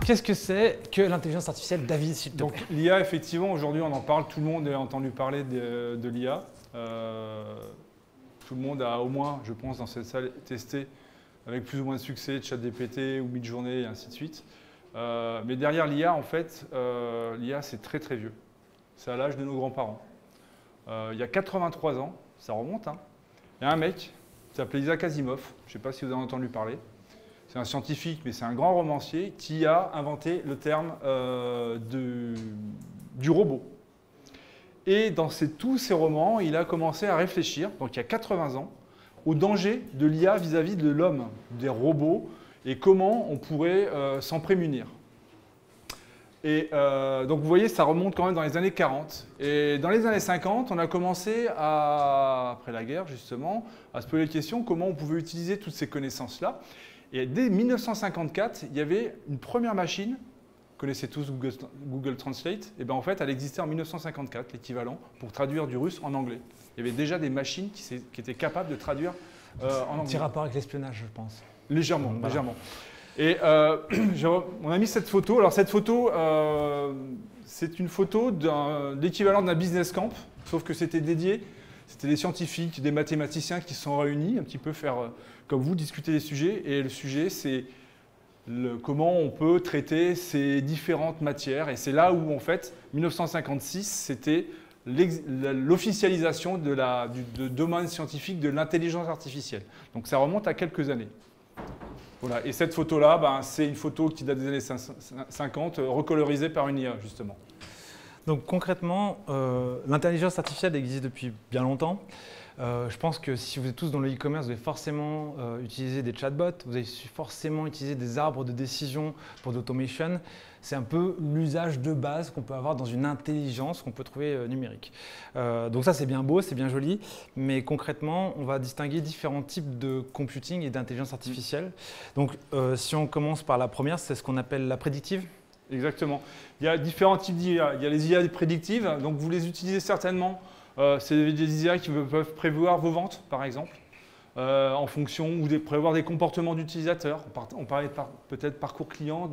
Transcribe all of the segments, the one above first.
qu'est-ce que c'est que l'intelligence artificielle, David, s'il te plaît? Donc l'IA, effectivement, aujourd'hui on en parle, tout le monde a entendu parler de l'IA. Tout le monde a au moins, je pense, dans cette salle, testé avec plus ou moins de succès ChatGPT ou Midjourney et ainsi de suite. Mais derrière l'IA, en fait, l'IA c'est très très vieux. C'est à l'âge de nos grands-parents. Il y a 83 ans, ça remonte, hein, il y a un mec qui s'appelait Isaac Asimov, je ne sais pas si vous en avez entendu parler. C'est un scientifique, mais c'est un grand romancier qui a inventé le terme du robot. Et dans tous ses romans, il a commencé à réfléchir, donc il y a 80 ans, au danger de l'IA vis-à-vis de l'homme, des robots, et comment on pourrait s'en prémunir. Et donc vous voyez, ça remonte quand même dans les années 40. Et dans les années 50, on a commencé, après la guerre justement, à se poser la question comment on pouvait utiliser toutes ces connaissances-là. Et dès 1954, il y avait une première machine, vous connaissez tous Google Translate, et bien en fait elle existait en 1954, l'équivalent, pour traduire du russe en anglais. Il y avait déjà des machines qui étaient capables de traduire en anglais. Un petit rapport avec l'espionnage, je pense. Légèrement, Voilà. légèrement. Et on a mis cette photo. Alors cette photo, c'est une photo de l'équivalent d'un business camp, sauf que c'était dédié. C'était des scientifiques, des mathématiciens qui se sont réunis, un petit peu faire comme vous, discuter des sujets. Et le sujet, c'est comment on peut traiter ces différentes matières. Et c'est là où, en fait, 1956, c'était l'officialisation du domaine scientifique de l'intelligence artificielle. Donc ça remonte à quelques années. Voilà. Et cette photo-là, ben, c'est une photo qui date des années 50, recolorisée par une IA, justement. Donc concrètement, l'intelligence artificielle existe depuis bien longtemps. Je pense que si vous êtes tous dans le e-commerce, vous allez forcément utiliser des chatbots, vous allez forcément utiliser des arbres de décision pour l'automation. C'est un peu l'usage de base qu'on peut avoir dans une intelligence qu'on peut trouver numérique. Donc ça, c'est bien beau, c'est bien joli, mais concrètement, on va distinguer différents types de computing et d'intelligence artificielle. Donc si on commence par la première, c'est ce qu'on appelle la prédictive. Exactement. Il y a différents types d'IA. Il y a les IA prédictives, donc vous les utilisez certainement. C'est des IA qui peuvent prévoir vos ventes, par exemple, en fonction, ou prévoir des comportements d'utilisateurs. On parlait peut-être parcours client,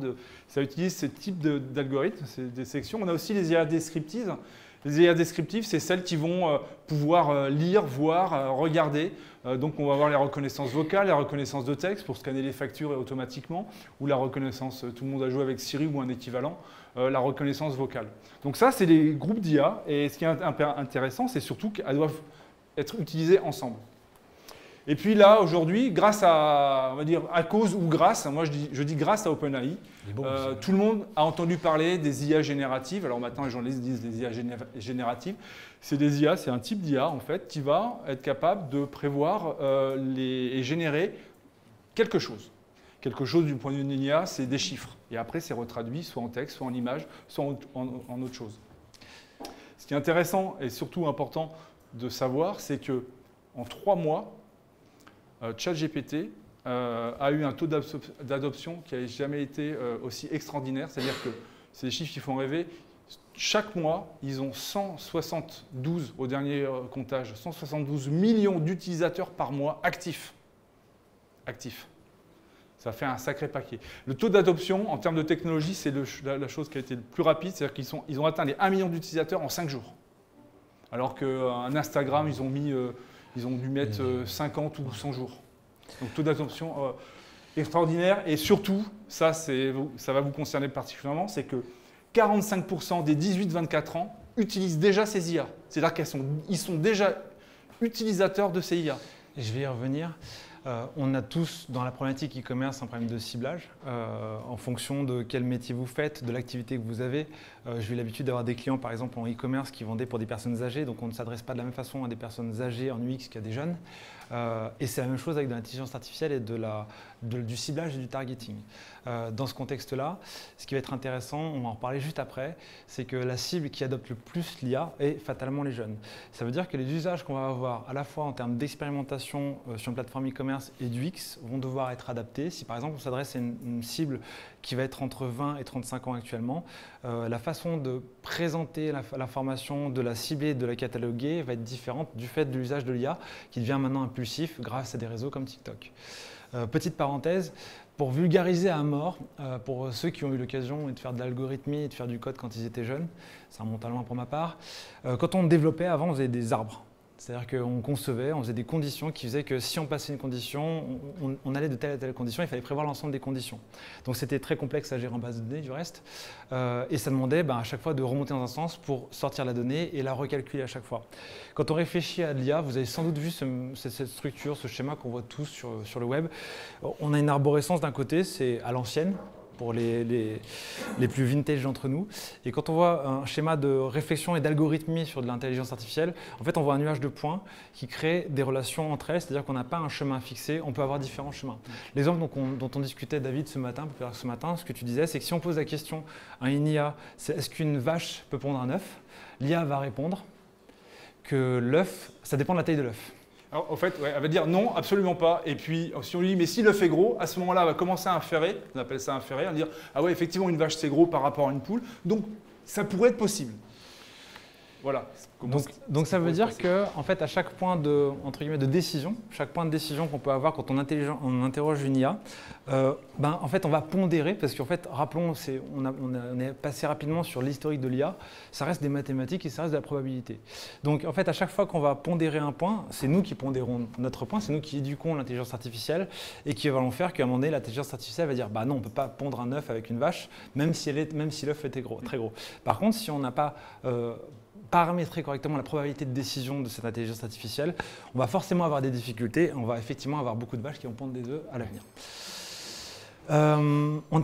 ça utilise ce type d'algorithmes, des sections. On a aussi les IA descriptives. Les IA descriptives, c'est celles qui vont pouvoir lire, voir, regarder. Donc on va avoir les reconnaissances vocales, la reconnaissance de texte pour scanner les factures automatiquement, ou la reconnaissance, tout le monde a joué avec Siri ou un équivalent, la reconnaissance vocale. Donc ça, c'est les groupes d'IA. Et ce qui est intéressant, c'est surtout qu'elles doivent être utilisées ensemble. Et puis là, aujourd'hui, grâce à, on va dire, à cause ou grâce, moi je dis grâce à OpenAI, tout le monde a entendu parler des IA génératives. Alors maintenant, les journalistes disent des IA génératives. C'est des IA, c'est un type d'IA en fait qui va être capable de prévoir et générer quelque chose. Quelque chose du point de vue d'une IA, c'est des chiffres. Et après, c'est retraduit soit en texte, soit en image, soit en autre chose. Ce qui est intéressant et surtout important de savoir, c'est qu'en 3 mois, ChatGPT a eu un taux d'adoption qui n'avait jamais été aussi extraordinaire. C'est-à-dire que c'est des chiffres qui font rêver. Chaque mois, ils ont 172, au dernier comptage, 172 millions d'utilisateurs par mois actifs. Ça fait un sacré paquet. Le taux d'adoption, en termes de technologie, c'est la chose qui a été le plus rapide. C'est-à-dire qu'ils ont atteint les 1 million d'utilisateurs en 5 jours. Alors qu'un Instagram, ils ont dû mettre 50 ou 100 jours. Donc taux d'adoption extraordinaire. Et surtout, ça va vous concerner particulièrement, c'est que 45% des 18-24 ans utilisent déjà ces IA. C'est-à-dire qu'ils sont déjà utilisateurs de ces IA. Je vais y revenir. On a tous dans la problématique e-commerce un problème de ciblage en fonction de quel métier vous faites, de l'activité que vous avez. J'ai eu l'habitude d'avoir des clients par exemple en e-commerce qui vendaient pour des personnes âgées, donc on ne s'adresse pas de la même façon à des personnes âgées en UX qu'à des jeunes. Et c'est la même chose avec de l'intelligence artificielle et du ciblage et du targeting. Dans ce contexte-là, ce qui va être intéressant, on va en reparler juste après, c'est que la cible qui adopte le plus l'IA est fatalement les jeunes. Ça veut dire que les usages qu'on va avoir à la fois en termes d'expérimentation sur une plateforme e-commerce et du X vont devoir être adaptés. Si par exemple on s'adresse à une cible qui va être entre 20 et 35 ans actuellement, la façon de présenter l'information, de la cibler, de la cataloguer va être différente du fait de l'usage de l'IA qui devient maintenant impulsif grâce à des réseaux comme TikTok. Petite parenthèse, pour vulgariser à mort, pour ceux qui ont eu l'occasion de faire de l'algorithmie et de faire du code quand ils étaient jeunes, ça remonte à loin pour ma part, quand on développait avant, on faisait des arbres. C'est-à-dire qu'on concevait, on faisait des conditions qui faisaient que si on passait une condition, on allait de telle à telle condition, il fallait prévoir l'ensemble des conditions. Donc c'était très complexe à gérer en base de données du reste, et ça demandait à chaque fois de remonter dans un sens pour sortir la donnée et la recalculer à chaque fois. Quand on réfléchit à l'IA, vous avez sans doute vu cette structure, ce schéma qu'on voit tous sur le web. On a une arborescence d'un côté, c'est à l'ancienne, pour les plus vintage d'entre nous. Et quand on voit un schéma de réflexion et d'algorithmie sur de l'intelligence artificielle, en fait, on voit un nuage de points qui crée des relations entre elles, c'est-à-dire qu'on n'a pas un chemin fixé, on peut avoir différents chemins. L'exemple dont on discutait, David, ce matin, ce que tu disais, c'est que si on pose la question à une IA, c'est est-ce qu'une vache peut pondre un œuf, l'IA va répondre que l'œuf, ça dépend de la taille de l'œuf. Alors, en fait, elle va dire non, absolument pas. Et puis, si on lui dit, mais si l'œuf est gros, à ce moment-là, elle va commencer à inférer, on appelle ça inférer, elle va dire, ah ouais, effectivement, une vache, c'est gros par rapport à une poule. Donc, ça pourrait être possible. Voilà. Donc ça veut dire que, en fait, à chaque point de, entre guillemets, de décision, chaque point de décision qu'on peut avoir quand on interroge une IA, en fait, on va pondérer, parce qu'en fait, rappelons, on est passé rapidement sur l'historique de l'IA, ça reste des mathématiques et ça reste de la probabilité. Donc, en fait, à chaque fois qu'on va pondérer un point, c'est nous qui pondérons notre point, c'est nous qui éduquons l'intelligence artificielle et qui allons faire qu'à un moment donné, l'intelligence artificielle va dire, bah non, on ne peut pas pondre un œuf avec une vache, même si l'œuf était très gros. Par contre, si on n'a pas paramétrer correctement la probabilité de décision de cette intelligence artificielle, on va forcément avoir des difficultés, on va effectivement avoir beaucoup de vaches qui vont pondre des œufs à l'avenir.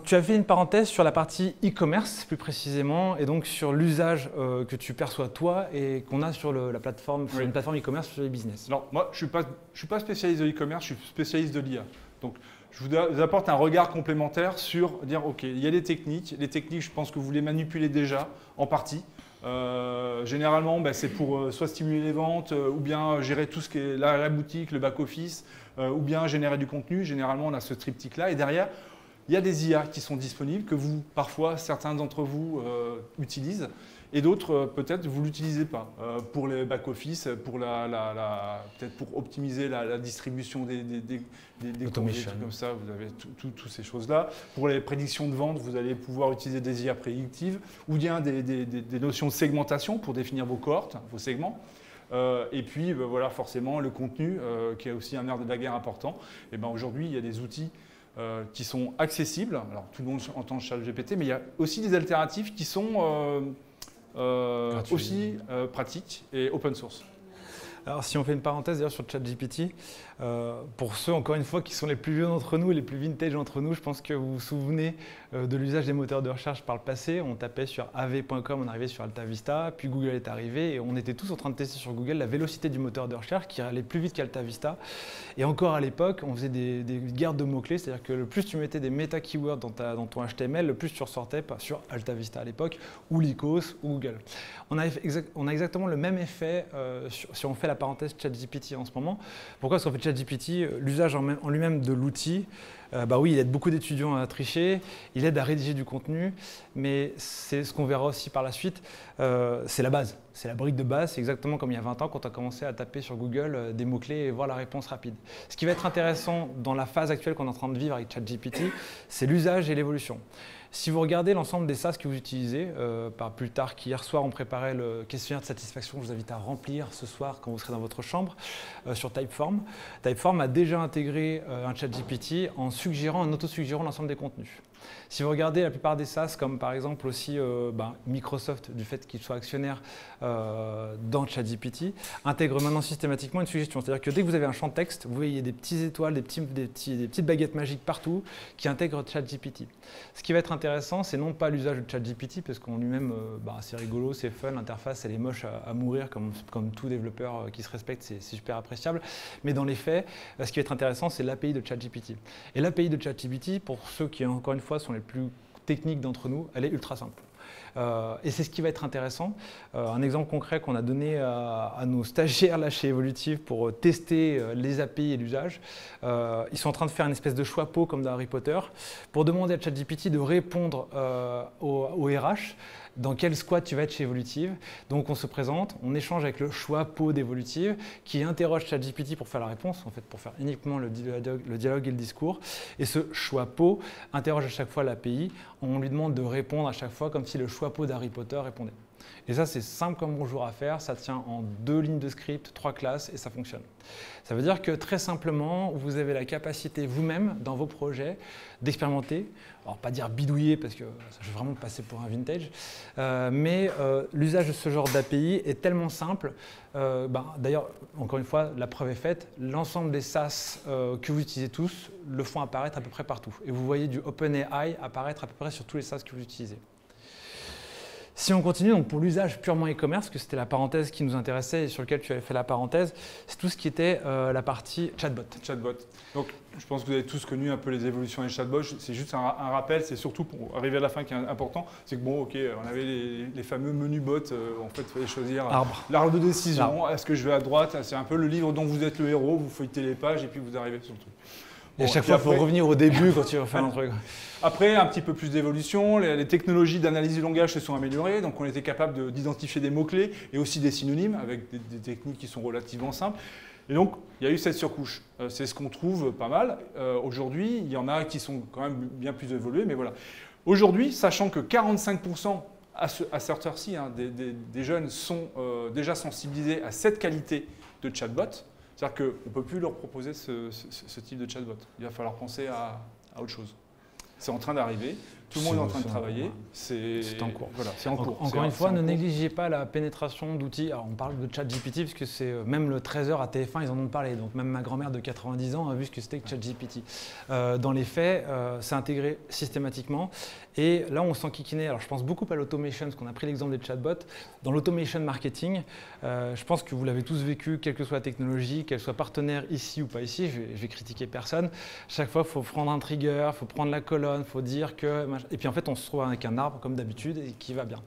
Tu as fait une parenthèse sur la partie e-commerce plus précisément et donc sur l'usage que tu perçois toi et qu'on a sur la plateforme, sur une plateforme e-commerce sur les business. Alors moi, je suis pas spécialiste de l'e-commerce, je suis spécialiste de l'IA. Donc je vous apporte un regard complémentaire sur dire ok, il y a des techniques. Les techniques, je pense que vous les manipulez déjà en partie. Généralement, c'est pour soit stimuler les ventes ou bien gérer tout ce qui est la boutique, le back-office, ou bien générer du contenu. Généralement, on a ce triptyque-là. Et derrière, il y a des IA qui sont disponibles, que vous, parfois, certains d'entre vous utilisent. Et d'autres, peut-être, vous ne l'utilisez pas pour les back-office, peut-être pour optimiser la distribution des courriers, comme ça, vous avez toutes ces choses-là. Pour les prédictions de vente, vous allez pouvoir utiliser des IA prédictives ou bien des notions de segmentation pour définir vos cohortes, vos segments. Et puis, voilà, forcément, le contenu, qui est aussi un nerf de la guerre important. Et aujourd'hui, il y a des outils qui sont accessibles. Alors, tout le monde entend ChatGPT, mais il y a aussi des alternatives qui sont aussi pratique et open source. Alors si on fait une parenthèse d'ailleurs sur ChatGPT, pour ceux encore une fois qui sont les plus vieux d'entre nous et les plus vintage d'entre nous, je pense que vous vous souvenez de l'usage des moteurs de recherche par le passé. On tapait sur av.com, on arrivait sur AltaVista, puis Google est arrivé et on était tous en train de tester sur Google la vélocité du moteur de recherche qui allait plus vite qu'AltaVista. Et encore à l'époque, on faisait des guerres de mots-clés, c'est-à-dire que le plus tu mettais des méta-keywords dans ton HTML, le plus tu ressortais sur AltaVista à l'époque, ou Lycos, ou Google. On a exactement le même effet si on fait la parenthèse ChatGPT en ce moment. Pourquoi? Parce qu'en fait ChatGPT, l'usage en lui-même de l'outil, oui, il aide beaucoup d'étudiants à tricher, il aide à rédiger du contenu, mais c'est ce qu'on verra aussi par la suite, c'est la base, c'est la brique de base, c'est exactement comme il y a 20 ans quand on a commencé à taper sur Google des mots-clés et voir la réponse rapide. Ce qui va être intéressant dans la phase actuelle qu'on est en train de vivre avec ChatGPT, c'est l'usage et l'évolution. Si vous regardez l'ensemble des SaaS que vous utilisez, par plus tard qu'hier soir, on préparait le questionnaire de satisfaction que je vous invite à remplir ce soir quand vous serez dans votre chambre sur Typeform. Typeform a déjà intégré un ChatGPT en auto-suggérant l'ensemble des contenus. Si vous regardez la plupart des SaaS, comme par exemple aussi Microsoft, du fait qu'il soit actionnaire dans ChatGPT, intègre maintenant systématiquement une suggestion. C'est-à-dire que dès que vous avez un champ de texte, vous voyez des petites étoiles, des petites baguettes magiques partout qui intègrent ChatGPT. Ce qui va être intéressant, c'est non pas l'usage de ChatGPT, parce qu'en lui-même, c'est rigolo, c'est fun, l'interface elle est moche à mourir, comme tout développeur qui se respecte, c'est super appréciable. Mais dans les faits, ce qui va être intéressant, c'est l'API de ChatGPT. Et l'API de ChatGPT, pour ceux qui, encore une fois, sont les plus techniques d'entre nous, elle est ultra simple. Et c'est ce qui va être intéressant. Un exemple concret qu'on a donné à nos stagiaires là, chez Evolutive pour tester les API et l'usage. Ils sont en train de faire une espèce de choix pot comme dans Harry Potter pour demander à ChatGPT de répondre au RH dans quel squad tu vas être chez Evolutive. Donc on se présente, on échange avec le choix pot d'Evolutive qui interroge ChatGPT pour faire la réponse, en fait pour faire uniquement le dialogue et le discours. Et ce choix pot interroge à chaque fois l'API. On lui demande de répondre à chaque fois comme si le choix pot d'Harry Potter répondait. Et ça, c'est simple comme bonjour à faire, ça tient en 2 lignes de script, 3 classes et ça fonctionne. Ça veut dire que très simplement, vous avez la capacité vous-même, dans vos projets, d'expérimenter. Alors, pas dire bidouiller parce que ça, je vais vraiment passer pour un vintage, mais l'usage de ce genre d'API est tellement simple. D'ailleurs, encore une fois, la preuve est faite, l'ensemble des SaaS que vous utilisez tous le font apparaître à peu près partout. Et vous voyez du OpenAI apparaître à peu près sur tous les SaaS que vous utilisez. Si on continue, donc pour l'usage purement e-commerce, que c'était la parenthèse qui nous intéressait et sur lequel tu avais fait la parenthèse, c'est tout ce qui était la partie chatbot. Chatbot. Donc, je pense que vous avez tous connu un peu les évolutions des chatbots. C'est juste un rappel, c'est surtout pour arriver à la fin qui est important. C'est que bon, ok, on avait les fameux menus bots. En fait, il fallait choisir l'arbre de décision. Est-ce que je vais à droite? C'est un peu le livre dont vous êtes le héros. Vous feuilletez les pages et puis vous arrivez sur le truc. Et à chaque fois, il faut revenir au début quand tu refais un truc. Après, un petit peu plus d'évolution, les technologies d'analyse du langage se sont améliorées, donc on était capable d'identifier des mots-clés et aussi des synonymes avec des techniques qui sont relativement simples. Et donc, il y a eu cette surcouche. C'est ce qu'on trouve pas mal. Aujourd'hui, il y en a qui sont quand même bien plus évolués, mais voilà. Aujourd'hui, sachant que 45% à cette heure-ci, des jeunes sont déjà sensibilisés à cette qualité de chatbot, c'est-à-dire qu'on ne peut plus leur proposer ce type de chatbot. Il va falloir penser à autre chose. C'est en train d'arriver, tout le monde est en train de travailler. C'est en cours. Voilà, c'est en cours. Encore une fois, ne négligez pas la pénétration d'outils. Alors, on parle de ChatGPT parce que c'est même le 13h à TF1, ils en ont parlé. Donc même ma grand-mère de 90 ans a vu ce que c'était que ChatGPT. Dans les faits, c'est intégré systématiquement. Et là, on s'enquiquinait. Alors, je pense beaucoup à l'automation, parce qu'on a pris l'exemple des chatbots. Dans l'automation marketing, je pense que vous l'avez tous vécu, quelle que soit la technologie, qu'elle soit partenaire ici ou pas ici, je vais critiquer personne. Chaque fois, il faut prendre un trigger, il faut prendre la colonne, il faut dire que… Et puis en fait, on se trouve avec un arbre, comme d'habitude, et qui va bien.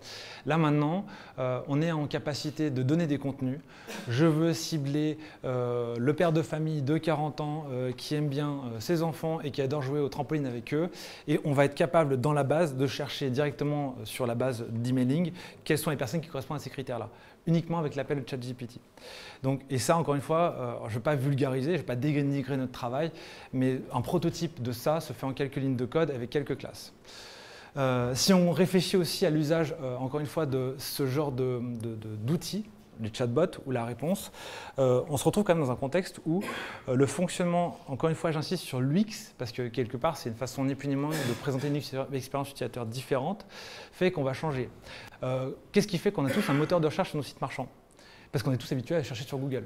Là, maintenant, on est en capacité de donner des contenus. Je veux cibler le père de famille de 40 ans qui aime bien ses enfants et qui adore jouer au trampoline avec eux. Et on va être capable, dans la base, de chercher directement sur la base d'emailing quelles sont les personnes qui correspondent à ces critères-là, uniquement avec l'appel de ChatGPT. Donc, et ça, encore une fois, je ne vais pas vulgariser, je ne vais pas dénigrer notre travail, mais un prototype de ça se fait en quelques lignes de code avec quelques classes. Si on réfléchit aussi à l'usage, encore une fois, de ce genre d'outils, du chatbot ou la réponse, on se retrouve quand même dans un contexte où le fonctionnement, encore une fois j'insiste sur l'UX, parce que quelque part c'est une façon ni plus ni moins de présenter une expérience utilisateur différente, fait qu'on va changer. Qu'est-ce qui fait qu'on a tous un moteur de recherche sur nos sites marchands? Parce qu'on est tous habitués à chercher sur Google.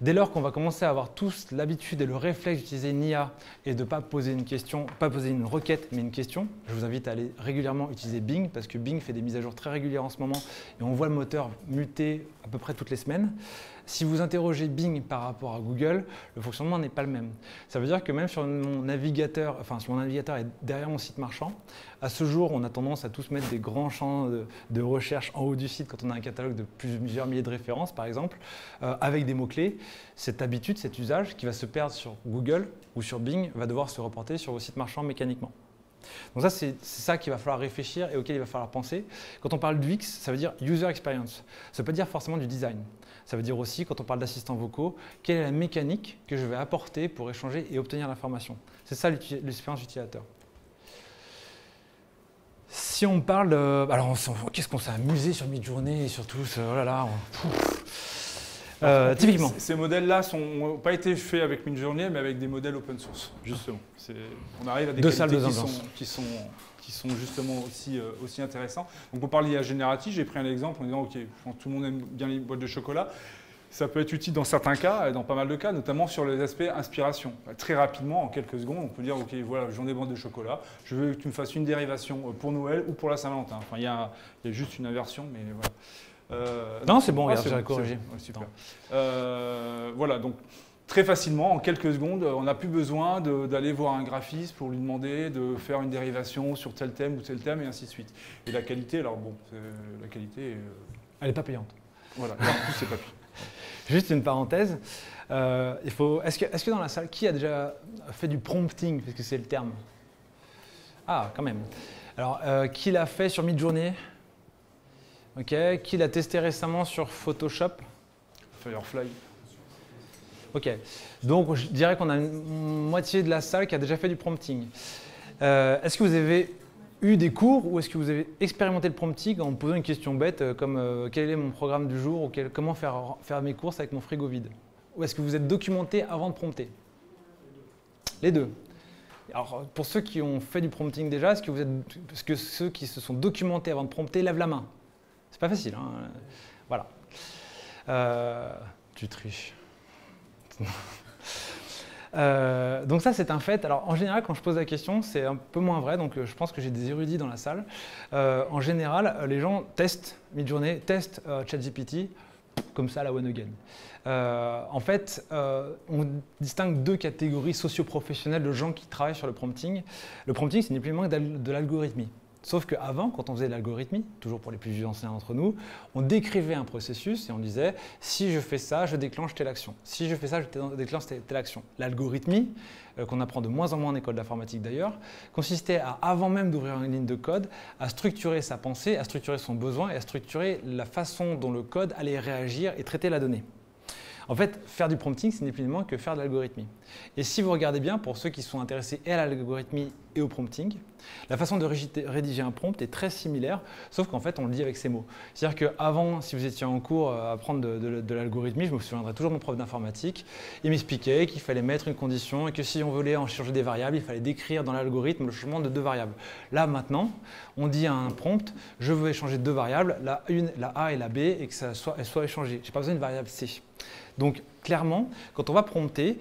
Dès lors qu'on va commencer à avoir tous l'habitude et le réflexe d'utiliser une IA et de ne pas poser une question, pas poser une requête, mais une question, je vous invite à aller régulièrement utiliser Bing parce que Bing fait des mises à jour très régulières en ce moment et on voit le moteur muter à peu près toutes les semaines. Si vous interrogez Bing par rapport à Google, le fonctionnement n'est pas le même. Ça veut dire que même sur mon navigateur, enfin si mon navigateur est derrière mon site marchand, à ce jour, on a tendance à tous mettre des grands champs de recherche en haut du site quand on a un catalogue de plusieurs milliers de références, par exemple, avec des mots-clés. Cette habitude, cet usage qui va se perdre sur Google ou sur Bing va devoir se reporter sur vos sites marchands mécaniquement. Donc ça, c'est ça qu'il va falloir réfléchir et auquel il va falloir penser. Quand on parle d'UX, ça veut dire User Experience. Ça ne veut pas dire forcément du design. Ça veut dire aussi, quand on parle d'assistants vocaux, quelle est la mécanique que je vais apporter pour échanger et obtenir l'information. C'est ça l'expérience utilisateur. Si on parle… alors, qu'est-ce qu'on s'est amusé sur Midjourney et sur tout ce… Oh là là, typiquement. Ces modèles-là n'ont pas été faits avec Midjourney, mais avec des modèles open source, justement. On arrive à des qualités qui sont justement aussi intéressants. Donc on parle d'IA générative, j'ai pris un exemple en disant, ok, tout le monde aime bien les boîtes de chocolat. Ça peut être utile dans certains cas, et dans pas mal de cas, notamment sur les aspects inspiration. Très rapidement, en quelques secondes, on peut dire, ok, voilà, j'en ai besoin de chocolat, je veux que tu me fasses une dérivation pour Noël ou pour la Saint-Valentin. Enfin, il y a juste une inversion, mais voilà. Non, c'est bon, regarde, j'ai corrigé. Super. Voilà, donc très facilement, en quelques secondes. On n'a plus besoin d'aller voir un graphiste pour lui demander de faire une dérivation sur tel thème ou tel thème, et ainsi de suite. Et la qualité, alors bon, la qualité... Elle n'est pas payante. Voilà, tout c'est pas payant. Juste une parenthèse. Est-ce que dans la salle, qui a déjà fait du prompting, parce que c'est le terme? Ah, quand même. Alors, qui l'a fait sur Midjourney? Ok. Qui l'a testé récemment sur Photoshop? Firefly. Ok. Donc, je dirais qu'on a une moitié de la salle qui a déjà fait du prompting. Est-ce que vous avez eu des cours ou est-ce que vous avez expérimenté le prompting en posant une question bête comme quel est mon programme du jour ou comment faire mes courses avec mon frigo vide? Ou est-ce que vous êtes documenté avant de prompter? Les deux. Alors, pour ceux qui ont fait du prompting déjà, est-ce que ceux qui se sont documentés avant de prompter lèvent la main? C'est pas facile, hein. Voilà. Tu triches. Donc ça, c'est un fait. Alors, en général, quand je pose la question, c'est un peu moins vrai. Donc, je pense que j'ai des érudits dans la salle. En général, les gens testent Midjourney, testent ChatGPT, comme ça, la one again. En fait, on distingue deux catégories socio-professionnelles de gens qui travaillent sur le prompting. Le prompting, c'est ni plus ni moins que de l'algorithmie. Sauf qu'avant, quand on faisait de l'algorithmie, toujours pour les plus vieux anciens d'entre nous, on décrivait un processus et on disait « si je fais ça, je déclenche telle action. Si je fais ça, je déclenche telle action ». L'algorithmie, qu'on apprend de moins en moins en école d'informatique d'ailleurs, consistait à, avant même d'ouvrir une ligne de code, à structurer sa pensée, à structurer son besoin et à structurer la façon dont le code allait réagir et traiter la donnée. En fait, faire du prompting, ce n'est plus ni moins que faire de l'algorithmie. Et si vous regardez bien, pour ceux qui sont intéressés et à l'algorithmie et au prompting, la façon de rédiger un prompt est très similaire, sauf qu'en fait, on le dit avec ces mots. C'est-à-dire qu'avant, si vous étiez en cours à apprendre de l'algorithmie, je me souviendrai toujours de mon prof d'informatique, il m'expliquait qu'il fallait mettre une condition et que si on voulait en changer des variables, il fallait décrire dans l'algorithme le changement de deux variables. Là, maintenant, on dit à un prompt, je veux échanger deux variables, la A et la B, et que elles soient échangées. Je n'ai pas besoin d'une variable C. Donc, clairement, quand on va prompter,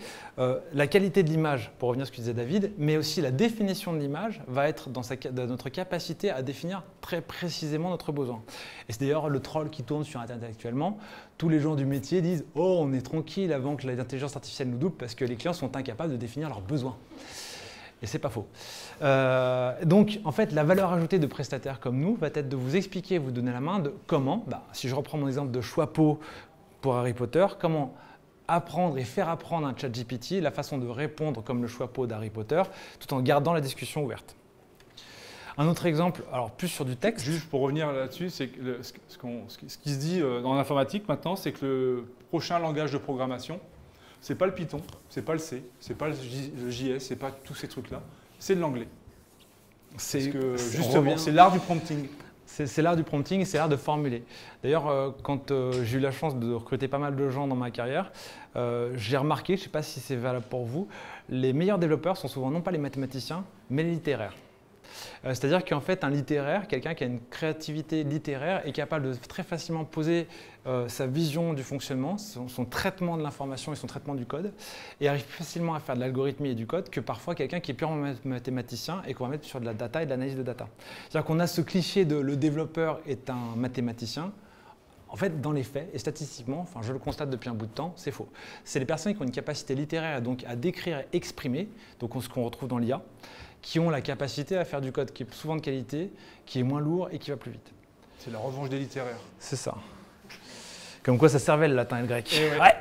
la qualité de l'image, pour revenir à ce que disait David, mais aussi la définition de l'image va être dans notre capacité à définir très précisément notre besoin. Et c'est d'ailleurs le troll qui tourne sur Internet actuellement. Tous les gens du métier disent « Oh, on est tranquille avant que l'intelligence artificielle nous double parce que les clients sont incapables de définir leurs besoins. » Et c'est pas faux. Donc, en fait, la valeur ajoutée de prestataires comme nous va être de vous expliquer, vous donner la main de comment, si je reprends mon exemple de Choixpeau pour Harry Potter, comment apprendre et faire apprendre un ChatGPT la façon de répondre comme le Choixpeau d'Harry Potter, tout en gardant la discussion ouverte. Un autre exemple, alors plus sur du texte. Juste pour revenir là-dessus, c'est que ce qui se dit dans l'informatique maintenant, c'est que le prochain langage de programmation, c'est pas le Python, c'est pas le C, c'est pas le JS, c'est pas tous ces trucs-là, c'est de l'anglais. Parce que justement, c'est l'art du prompting. C'est l'art du prompting, c'est l'art de formuler. D'ailleurs, quand j'ai eu la chance de recruter pas mal de gens dans ma carrière, j'ai remarqué, je ne sais pas si c'est valable pour vous, les meilleurs développeurs sont souvent non pas les mathématiciens, mais les littéraires. C'est-à-dire qu'en fait, un littéraire, quelqu'un qui a une créativité littéraire, est capable de très facilement poser sa vision du fonctionnement, son traitement de l'information et son traitement du code, et arrive facilement à faire de l'algorithmie et du code que parfois quelqu'un qui est purement mathématicien et qu'on va mettre sur de la data et de l'analyse de data. C'est-à-dire qu'on a ce cliché de le développeur est un mathématicien. En fait, dans les faits, et statistiquement, enfin, je le constate depuis un bout de temps, c'est faux. C'est les personnes qui ont une capacité littéraire donc à décrire et exprimer, donc ce qu'on retrouve dans l'IA, qui ont la capacité à faire du code qui est souvent de qualité, qui est moins lourd et qui va plus vite. C'est la revanche des littéraires. C'est ça. Comme quoi ça servait le latin et le grec. Et ouais.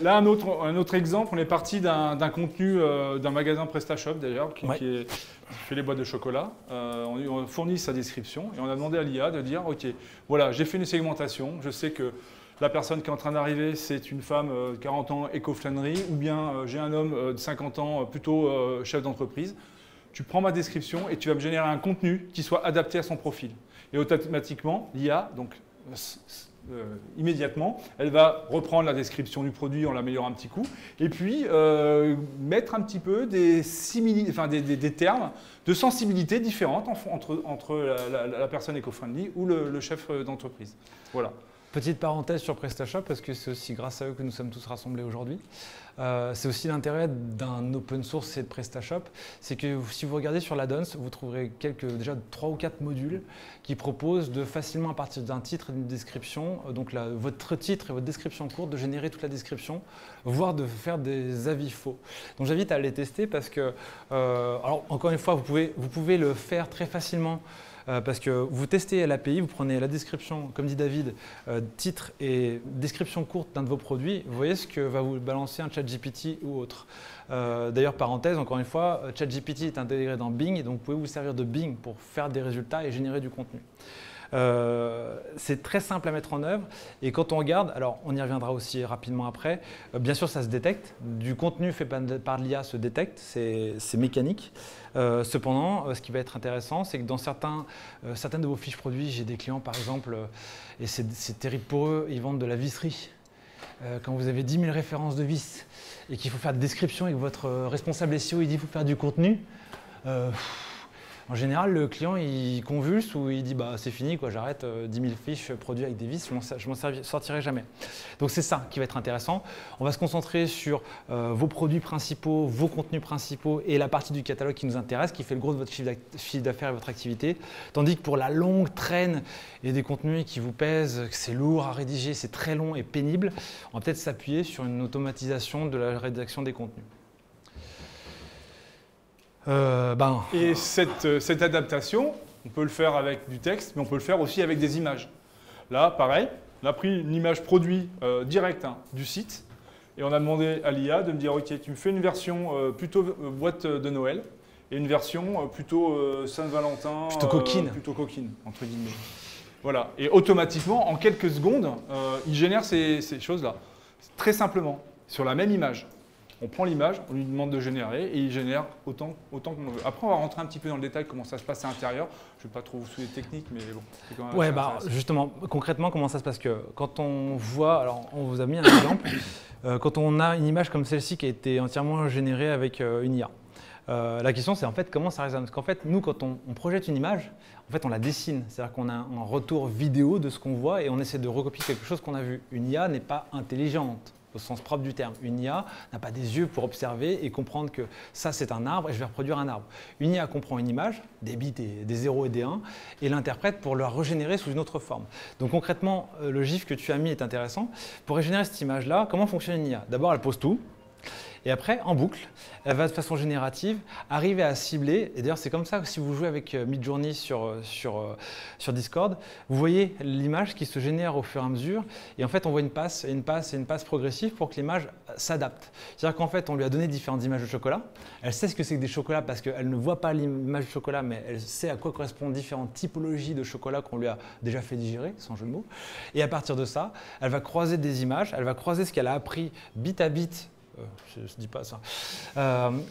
Là, un autre exemple, on est parti d'un contenu d'un magasin PrestaShop d'ailleurs, qui fait les boîtes de chocolat. On fournit sa description et on a demandé à l'IA de dire « Ok, voilà, j'ai fait une segmentation, je sais que la personne qui est en train d'arriver, c'est une femme de 40 ans éco-flânerie, ou bien j'ai un homme de 50 ans plutôt chef d'entreprise. Tu prends ma description et tu vas me générer un contenu qui soit adapté à son profil. » Et automatiquement, l'IA, donc immédiatement, elle va reprendre la description du produit en l'améliorant un petit coup, et puis mettre un petit peu des termes de sensibilité différentes entre la personne éco-friendly ou le chef d'entreprise. Voilà. Petite parenthèse sur PrestaShop, parce que c'est aussi grâce à eux que nous sommes tous rassemblés aujourd'hui. C'est aussi l'intérêt d'un open source et de PrestaShop, c'est que si vous regardez sur l'add-ons, vous trouverez déjà 3 ou 4 modules qui proposent de facilement, à partir d'un titre et d'une description, donc votre titre et votre description courte, de générer toute la description, voire de faire des avis faux. Donc j'invite à les tester parce que, alors encore une fois, vous pouvez le faire très facilement. Parce que vous testez l'API, vous prenez la description, comme dit David, titre et description courte d'un de vos produits, vous voyez ce que va vous balancer un ChatGPT ou autre. D'ailleurs, parenthèse, encore une fois, ChatGPT est intégré dans Bing, donc vous pouvez vous servir de Bing pour faire des résultats et générer du contenu. C'est très simple à mettre en œuvre et quand on regarde, alors on y reviendra aussi rapidement après, bien sûr ça se détecte, du contenu fait par l'IA se détecte, c'est mécanique. Cependant, ce qui va être intéressant, c'est que dans certaines de vos fiches produits, j'ai des clients par exemple, et c'est terrible pour eux, ils vendent de la visserie. Quand vous avez 10 000 références de vis et qu'il faut faire des descriptions et que votre responsable SEO il dit qu'il faut faire du contenu, en général, le client il convulse ou il dit bah, c'est fini, j'arrête 10 000 fiches produits avec des vis, je m'en sortirai jamais. Donc c'est ça qui va être intéressant. On va se concentrer sur vos produits principaux, vos contenus principaux et la partie du catalogue qui nous intéresse, qui fait le gros de votre chiffre d'affaires et votre activité. Tandis que pour la longue traîne et des contenus qui vous pèsent, que c'est lourd à rédiger, c'est très long et pénible, on va peut-être s'appuyer sur une automatisation de la rédaction des contenus. Et cette adaptation, on peut le faire avec du texte, mais on peut le faire aussi avec des images. Là, pareil, on a pris une image produit directe du site et on a demandé à l'IA de me dire « Ok, tu me fais une version plutôt boîte de Noël et une version plutôt Saint-Valentin, plutôt coquine, entre guillemets. » Voilà. Et automatiquement, en quelques secondes, il génère ces choses-là. Très simplement, sur la même image. On prend l'image, on lui demande de générer et il génère autant qu'on veut. Après, on va rentrer un petit peu dans le détail comment ça se passe à l'intérieur. Je ne vais pas trop vous souiller technique, mais bon, c'est quand même ouais, justement, concrètement, comment ça se passe que quand on voit, alors on vous a mis un exemple, quand on a une image comme celle-ci qui a été entièrement générée avec une IA. La question, c'est en fait comment ça résonne. Parce qu'en fait, nous, quand on projette une image, en fait, on la dessine. C'est-à-dire qu'on a un retour vidéo de ce qu'on voit et on essaie de recopier quelque chose qu'on a vu. Une IA n'est pas intelligente au sens propre du terme. Une IA n'a pas des yeux pour observer et comprendre que ça, c'est un arbre et je vais reproduire un arbre. Une IA comprend une image, des bits, des 0 et des 1, et l'interprète pour la régénérer sous une autre forme. Donc concrètement, le GIF que tu as mis est intéressant. Pour régénérer cette image-là, comment fonctionne une IA? D'abord, elle pose tout. Et après, en boucle, elle va de façon générative arriver à cibler. Et d'ailleurs, c'est comme ça que si vous jouez avec Midjourney sur Discord, vous voyez l'image qui se génère au fur et à mesure. Et en fait, on voit une passe et une passe et une passe progressive pour que l'image s'adapte. C'est-à-dire qu'en fait, on lui a donné différentes images de chocolat. Elle sait ce que c'est que des chocolats parce qu'elle ne voit pas l'image de chocolat, mais elle sait à quoi correspondent différentes typologies de chocolat qu'on lui a déjà fait digérer, sans jeu de mots. Et à partir de ça, elle va croiser des images, elle va croiser ce qu'elle a appris bit à bit, je ne dis pas ça,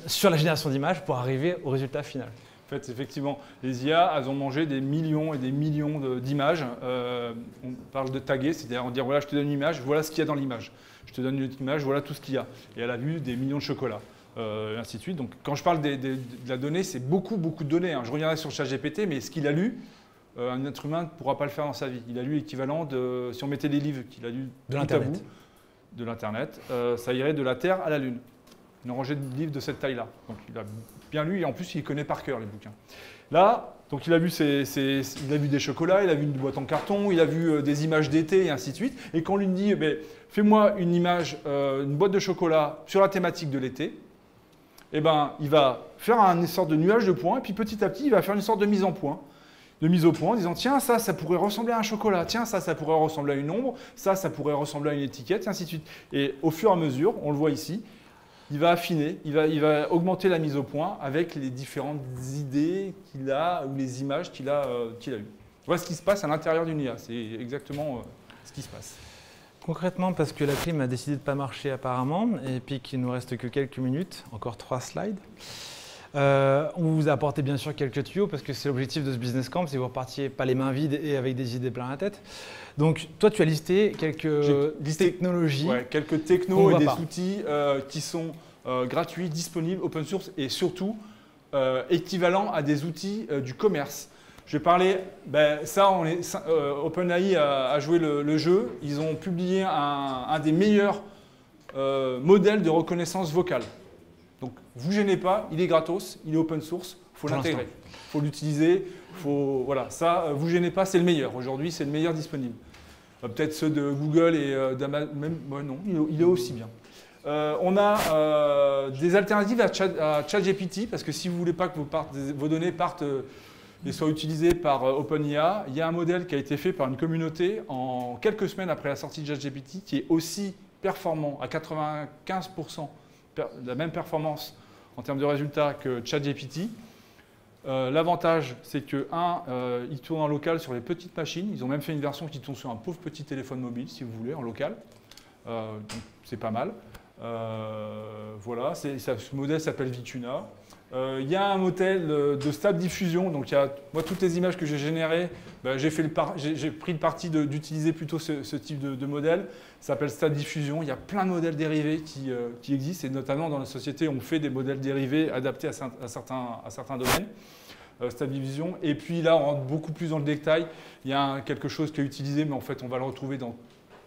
sur la génération d'images pour arriver au résultat final. En fait, effectivement, les IA, elles ont mangé des millions et des millions d'images. On parle de taguer, c'est-à-dire dire voilà, je te donne une image, voilà ce qu'il y a dans l'image. Je te donne une autre image, voilà tout ce qu'il y a. Et elle a vu des millions de chocolats, et ainsi de suite. Donc, quand je parle de la donnée, c'est beaucoup de données. Hein. Je reviendrai sur ChatGPT, mais ce qu'il a lu, un être humain ne pourra pas le faire dans sa vie. Il a lu l'équivalent de, si on mettait des livres qu'il a lus de l'Internet. De l'Internet, ça irait de la Terre à la Lune. Une rangée de livres de cette taille-là. Donc il a bien lu et en plus il connaît par cœur les bouquins. Là, donc il a vu, il a vu des chocolats, il a vu une boîte en carton, il a vu des images d'été et ainsi de suite. Et quand on lui dit fais-moi une image, une boîte de chocolat sur la thématique de l'été, il va faire une sorte de nuage de points et puis petit à petit il va faire une sorte de mise au point en disant tiens, ça pourrait ressembler à un chocolat, tiens, ça pourrait ressembler à une ombre, ça pourrait ressembler à une étiquette, et ainsi de suite. Et au fur et à mesure, on le voit ici, il va affiner, il va augmenter la mise au point avec les différentes idées qu'il a ou les images qu'il a eues. Voilà ce qui se passe à l'intérieur d'une IA, c'est exactement ce qui se passe. Concrètement, parce que la clim a décidé de ne pas marcher apparemment, et puis qu'il ne nous reste que quelques minutes, encore 3 slides. On vous a apporté bien sûr quelques tuyaux parce que c'est l'objectif de ce business camp, c'est que vous repartiez pas les mains vides et avec des idées plein la tête. Donc toi tu as listé quelques technologies. Ouais, quelques technos et des outils qui sont gratuits, disponibles, open source et surtout équivalents à des outils du commerce. Je vais parler, OpenAI a joué le jeu. Ils ont publié un des meilleurs modèles de reconnaissance vocale. Donc, vous gênez pas, il est gratos, il est open source, il faut l'intégrer, il faut l'utiliser. Voilà, ça, vous gênez pas, c'est le meilleur. Aujourd'hui, c'est le meilleur disponible. Peut-être ceux de Google et d'Amazon, même, non, il est aussi bien. On a des alternatives à ChatGPT, parce que si vous ne voulez pas que vos données partent et soient utilisées par OpenIA, il y a un modèle qui a été fait par une communauté en quelques semaines après la sortie de ChatGPT, qui est aussi performant, à 95%, la même performance en termes de résultats que ChatGPT. L'avantage, c'est que, il tourne en local sur les petites machines. Ils ont même fait une version qui tourne sur un pauvre petit téléphone mobile, si vous voulez, en local. Donc, c'est pas mal. Voilà, ce modèle s'appelle Vicuna. Il y a un modèle de stable diffusion. Donc, moi, toutes les images que j'ai générées, j'ai pris le parti d'utiliser plutôt ce type de modèle. Ça s'appelle stable diffusion. Il y a plein de modèles dérivés qui existent. Et notamment, dans la société, on fait des modèles dérivés adaptés à certains domaines. Stable diffusion. Et puis là, on rentre beaucoup plus dans le détail. Il y a quelque chose qui est utilisé, mais en fait, on va le retrouver dans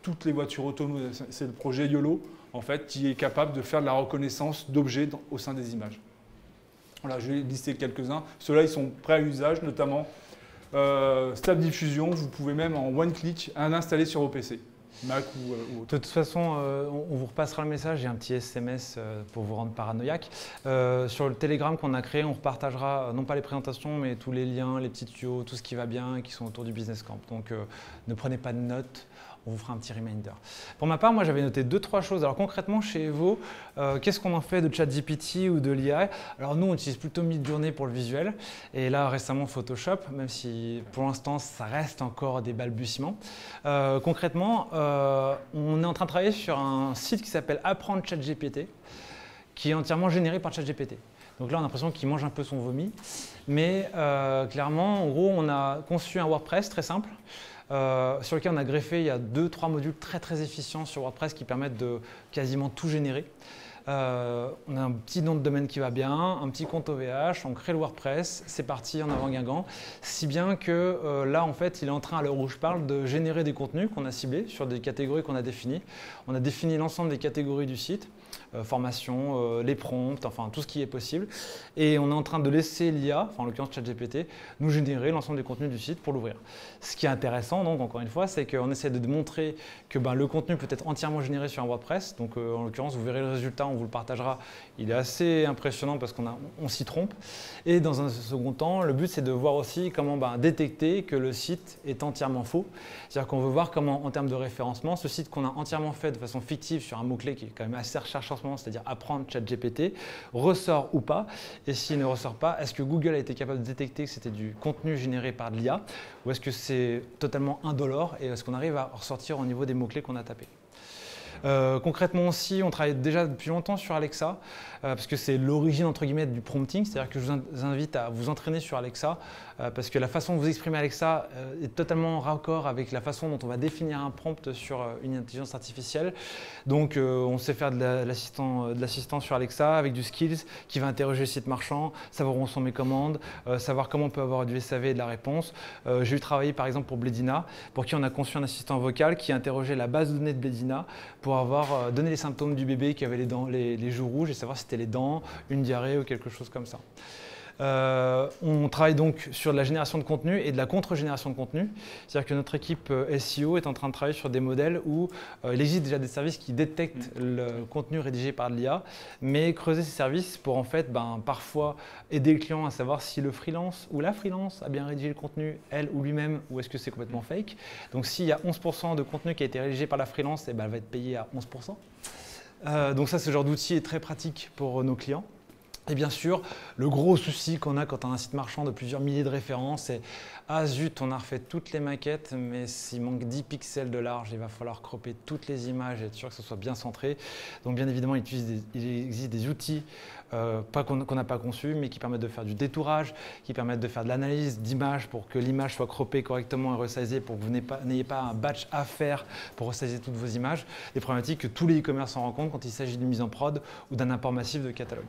toutes les voitures autonomes. C'est le projet YOLO, en fait, qui est capable de faire de la reconnaissance d'objets au sein des images. Voilà, je vais lister quelques-uns. Ceux-là, ils sont prêts à usage, notamment Stable Diffusion. Vous pouvez même en one click l'installer sur vos PC, Mac ou autre. De toute façon, on vous repassera le message. Il y a un petit SMS pour vous rendre paranoïaque. Sur le Telegram qu'on a créé, on repartagera non pas les présentations, mais tous les liens, les petits tuyaux, tout ce qui va bien et qui sont autour du Business Camp. Donc, ne prenez pas de notes. On vous fera un petit reminder. Pour ma part, moi, j'avais noté 2-3 choses. Alors concrètement, chez Evo, qu'est-ce qu'on en fait de ChatGPT ou de l'IA? Alors nous, on utilise plutôt Midjourney pour le visuel. Et là, récemment, Photoshop, même si pour l'instant, ça reste encore des balbutiements. Concrètement, on est en train de travailler sur un site qui s'appelle Apprendre ChatGPT, qui est entièrement généré par ChatGPT. Donc là, on a l'impression qu'il mange un peu son vomi. Mais clairement, en gros, on a conçu un WordPress très simple, sur lequel on a greffé, il y a 2-3 modules très efficients sur WordPress qui permettent de quasiment tout générer. On a un petit nom de domaine qui va bien, un petit compte OVH, on crée le WordPress, c'est parti en avant Guingamp. Si bien que là, en fait, il est en train, à l'heure où je parle, de générer des contenus qu'on a ciblés sur des catégories qu'on a définies. On a défini l'ensemble des catégories du site, formation, les prompts, enfin tout ce qui est possible. Et on est en train de laisser l'IA, enfin en l'occurrence ChatGPT, nous générer l'ensemble des contenus du site pour l'ouvrir. Ce qui est intéressant, donc encore une fois, c'est qu'on essaie de montrer que le contenu peut être entièrement généré sur un WordPress. Donc en l'occurrence, vous verrez le résultat, on vous le partagera. Il est assez impressionnant parce qu'on s'y trompe. Et dans un second temps, le but c'est de voir aussi comment détecter que le site est entièrement faux. C'est-à-dire qu'on veut voir comment, en termes de référencement, ce site qu'on a entièrement fait de façon fictive sur un mot-clé qui est quand même assez recherché en ce moment, c'est-à-dire apprendre ChatGPT, ressort ou pas. Et s'il ne ressort pas, est-ce que Google a été capable de détecter que c'était du contenu généré par de l'IA ou est-ce que c'est totalement indolore et est-ce qu'on arrive à ressortir au niveau des mots-clés qu'on a tapés? Concrètement aussi, on travaille déjà depuis longtemps sur Alexa, parce que c'est l'origine entre guillemets du prompting, c'est-à-dire que je vous invite à vous entraîner sur Alexa, parce que la façon dont vous exprimez Alexa est totalement en raccord avec la façon dont on va définir un prompt sur une intelligence artificielle. Donc on sait faire de l'assistant sur Alexa avec du skills qui va interroger le site marchand, savoir où sont mes commandes, savoir comment on peut avoir du SAV et de la réponse. J'ai eu travaillé par exemple pour Blédina, pour qui on a conçu un assistant vocal qui interrogeait la base de données de Blédina pour avoir donné les symptômes du bébé qui avait les joues rouges et savoir si c'était les dents, une diarrhée ou quelque chose comme ça. On travaille donc sur de la génération de contenu et de la contre-génération de contenu. C'est-à-dire que notre équipe SEO est en train de travailler sur des modèles où il existe déjà des services qui détectent le contenu rédigé par de l'IA, mais creuser ces services pour en fait parfois aider le client à savoir si le freelance ou la freelance a bien rédigé le contenu, elle ou lui-même, ou est-ce que c'est complètement fake. Donc s'il y a 11% de contenu qui a été rédigé par la freelance, elle va être payée à 11%. Donc ça, ce genre d'outil est très pratique pour nos clients. Et bien sûr, le gros souci qu'on a quand on a un site marchand de plusieurs milliers de références, c'est « Ah zut, on a refait toutes les maquettes, mais s'il manque 10 pixels de large, il va falloir cropper toutes les images et être sûr que ce soit bien centré. » Donc bien évidemment, il existe des outils qu'on n'a pas conçus, mais qui permettent de faire du détourage, qui permettent de faire de l'analyse d'images pour que l'image soit croppée correctement et resizée pour que vous n'ayez pas un batch à faire pour resizer toutes vos images. Des problématiques que tous les e-commerce en rencontrent quand il s'agit d'une mise en prod ou d'un import massif de catalogue.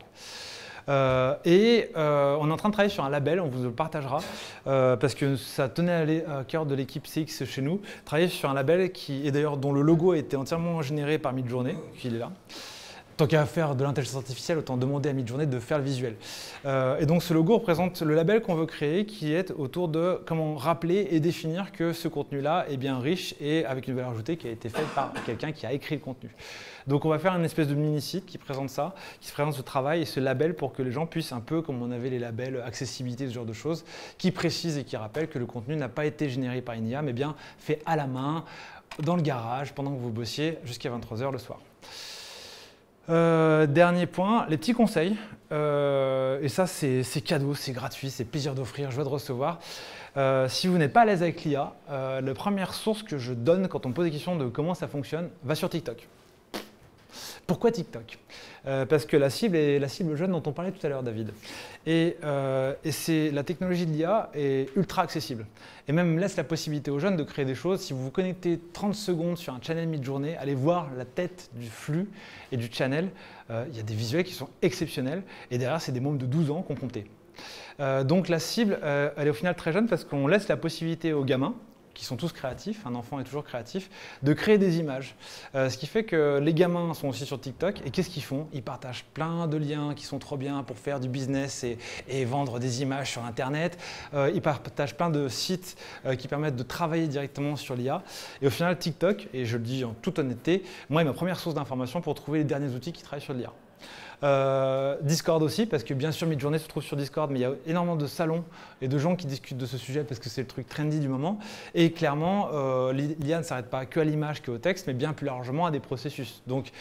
On est en train de travailler sur un label, on vous le partagera, parce que ça tenait à cœur de l'équipe CX chez nous, travailler sur un label qui est d'ailleurs dont le logo a été entièrement généré par Midjourney, qui est là. Tant qu'à faire de l'intelligence artificielle, autant demander à Midjourney de faire le visuel. Et donc ce logo représente le label qu'on veut créer, qui est autour de comment rappeler et définir que ce contenu-là est bien riche et avec une valeur ajoutée qui a été faite par quelqu'un qui a écrit le contenu. Donc on va faire une espèce de mini-site qui présente ça, qui se présente ce travail et ce label pour que les gens puissent un peu, comme on avait les labels accessibilité, ce genre de choses, qui précisent et qui rappellent que le contenu n'a pas été généré par une IA, mais bien fait à la main, dans le garage, pendant que vous bossiez jusqu'à 23 h le soir. Dernier point, les petits conseils. Et ça, c'est cadeau, c'est gratuit, c'est plaisir d'offrir, joie de recevoir. Si vous n'êtes pas à l'aise avec l'IA, la première source que je donne quand on me pose des questions de comment ça fonctionne, va sur TikTok. Pourquoi TikTok? Parce que la cible est la cible jeune dont on parlait tout à l'heure, David. Et la technologie de l'IA est ultra accessible. Et même laisse la possibilité aux jeunes de créer des choses. Si vous vous connectez 30 secondes sur un channel Midjourney, allez voir la tête du flux et du channel. Il y a des visuels qui sont exceptionnels. Et derrière, c'est des mômes de 12 ans qu'on promptait. Donc la cible, elle est au final très jeune parce qu'on laisse la possibilité aux gamins, qui sont tous créatifs, un enfant est toujours créatif, de créer des images. Ce qui fait que les gamins sont aussi sur TikTok et qu'est-ce qu'ils font? Ils partagent plein de liens qui sont trop bien pour faire du business et vendre des images sur Internet. Ils partagent plein de sites qui permettent de travailler directement sur l'IA. Et au final, TikTok, et je le dis en toute honnêteté, moi est ma première source d'information pour trouver les derniers outils qui travaillent sur l'IA. Discord aussi, parce que bien sûr Midjourney se trouve sur Discord, mais il y a énormément de salons et de gens qui discutent de ce sujet parce que c'est le truc trendy du moment. Et clairement, l'IA ne s'arrête pas que à l'image, qu'au texte, mais bien plus largement à des processus. Donc,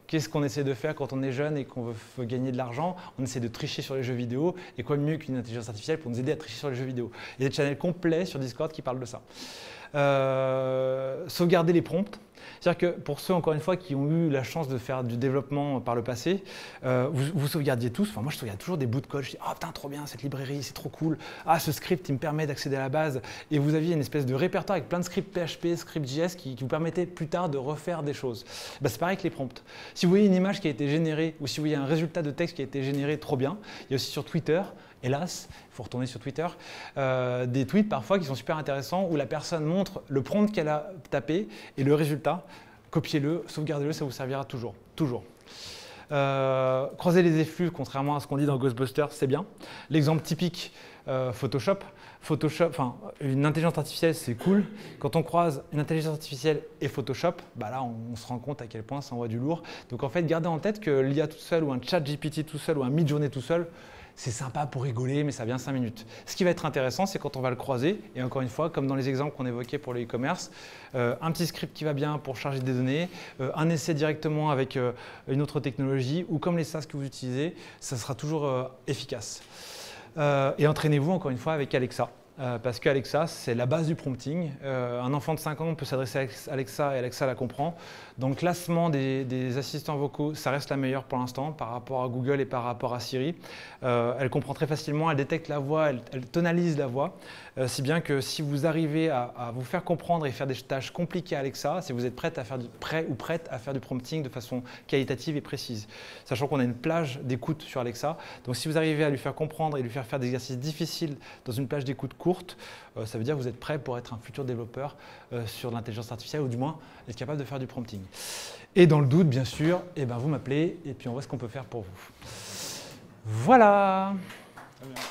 qu'est-ce qu'on essaie de faire quand on est jeune et qu'on veut gagner de l'argent? On essaie de tricher sur les jeux vidéo. Et quoi de mieux qu'une intelligence artificielle pour nous aider à tricher sur les jeux vidéo? Il y a des channels complets sur Discord qui parlent de ça. Sauvegarder les prompts. C'est-à-dire que pour ceux, encore une fois, qui ont eu la chance de faire du développement par le passé, vous sauvegardiez tous. Enfin, moi, je sauvegarde toujours des bouts de code. Je dis « Ah, putain, trop bien, cette librairie, c'est trop cool. Ah, ce script, il me permet d'accéder à la base. » Et vous aviez une espèce de répertoire avec plein de scripts PHP, scripts JS qui vous permettaient plus tard de refaire des choses. Ben, c'est pareil avec les prompts. Si vous voyez une image qui a été générée ou si vous voyez un résultat de texte qui a été généré, trop bien. Il y a aussi sur Twitter, hélas, il faut retourner sur Twitter, des tweets parfois qui sont super intéressants où la personne montre le prompt qu'elle a tapé et le résultat. Copiez-le, sauvegardez-le, ça vous servira toujours. Toujours. Croiser les effluves, contrairement à ce qu'on dit dans Ghostbusters, c'est bien. L'exemple typique, Photoshop. Enfin, une intelligence artificielle, c'est cool. Quand on croise une intelligence artificielle et Photoshop, bah là, on se rend compte à quel point ça envoie du lourd. Donc en fait, gardez en tête que l'IA tout seul, ou un chat GPT tout seul, ou un Midjourney tout seul, c'est sympa pour rigoler, mais ça vient 5 minutes. Ce qui va être intéressant, c'est quand on va le croiser, et encore une fois, comme dans les exemples qu'on évoquait pour le e-commerce, un petit script qui va bien pour charger des données, un essai directement avec une autre technologie, ou comme les SaaS que vous utilisez, ça sera toujours efficace. Et entraînez-vous encore une fois avec Alexa. Parce qu'Alexa, c'est la base du prompting. Un enfant de 5 ans peut s'adresser à Alexa et Alexa la comprend. Dans le classement des assistants vocaux, ça reste la meilleure pour l'instant par rapport à Google et par rapport à Siri. Elle comprend très facilement, elle détecte la voix, elle tonalise la voix. Si bien que si vous arrivez à vous faire comprendre et faire des tâches compliquées à Alexa, si vous êtes prête à faire du prompting de façon qualitative et précise. Sachant qu'on a une plage d'écoute sur Alexa. Donc si vous arrivez à lui faire comprendre et lui faire des exercices difficiles dans une plage d'écoute courte, ça veut dire que vous êtes prêt pour être un futur développeur sur l'intelligence artificielle ou du moins être capable de faire du prompting. Et dans le doute, bien sûr, vous m'appelez et puis on voit ce qu'on peut faire pour vous. Voilà. Très bien.